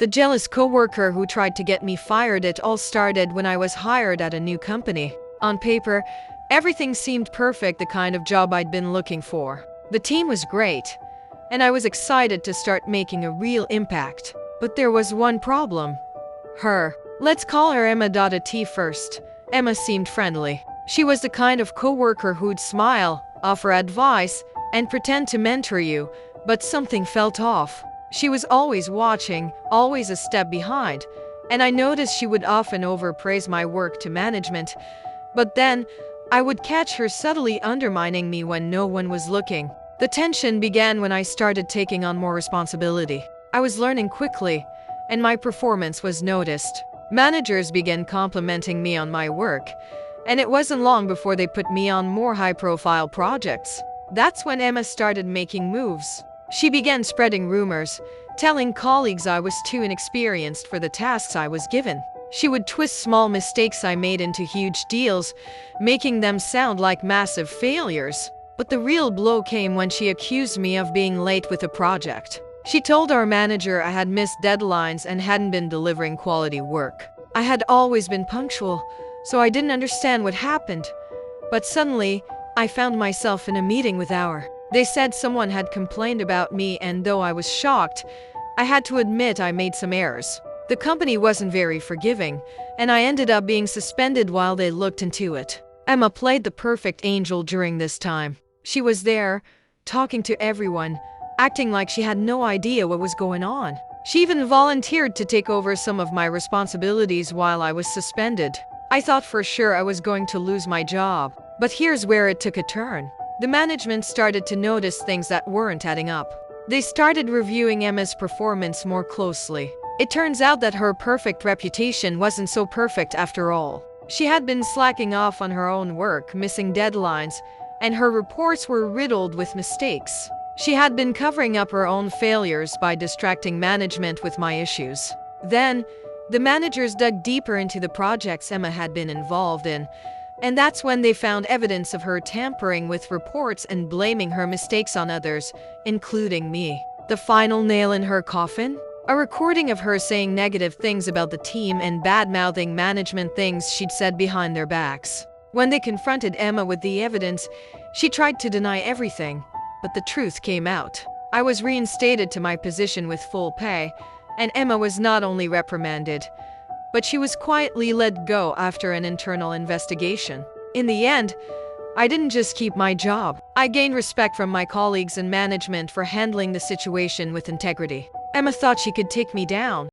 The jealous coworker who tried to get me fired. It all started when I was hired at a new company. On paper, everything seemed perfect, the kind of job I'd been looking for. The team was great, and I was excited to start making a real impact. But there was one problem. Her. Let's call her Emma. At first, Emma seemed friendly. She was the kind of coworker who'd smile, offer advice, and pretend to mentor you, but something felt off. She was always watching, always a step behind, and I noticed she would often overpraise my work to management. But then, I would catch her subtly undermining me when no one was looking. The tension began when I started taking on more responsibility. I was learning quickly, and my performance was noticed. Managers began complimenting me on my work, and it wasn't long before they put me on more high-profile projects. That's when Emma started making moves. She began spreading rumors, telling colleagues I was too inexperienced for the tasks I was given. She would twist small mistakes I made into huge deals, making them sound like massive failures. But the real blow came when she accused me of being late with a project. She told our manager I had missed deadlines and hadn't been delivering quality work. I had always been punctual, so I didn't understand what happened. But suddenly, I found myself in a meeting with our. They said someone had complained about me, and though I was shocked, I had to admit I made some errors. The company wasn't very forgiving, and I ended up being suspended while they looked into it. Emma played the perfect angel during this time. She was there, talking to everyone, acting like she had no idea what was going on. She even volunteered to take over some of my responsibilities while I was suspended. I thought for sure I was going to lose my job, but here's where it took a turn. The management started to notice things that weren't adding up. They started reviewing Emma's performance more closely. It turns out that her perfect reputation wasn't so perfect after all. She had been slacking off on her own work, missing deadlines, and her reports were riddled with mistakes. She had been covering up her own failures by distracting management with my issues. Then, the managers dug deeper into the projects Emma had been involved in, and that's when they found evidence of her tampering with reports and blaming her mistakes on others, including me. The final nail in her coffin? A recording of her saying negative things about the team and bad-mouthing management, things she'd said behind their backs. When they confronted Emma with the evidence, she tried to deny everything, but the truth came out. I was reinstated to my position with full pay, and Emma was not only reprimanded, but she was quietly let go after an internal investigation. In the end, I didn't just keep my job. I gained respect from my colleagues and management for handling the situation with integrity. Emma thought she could take me down,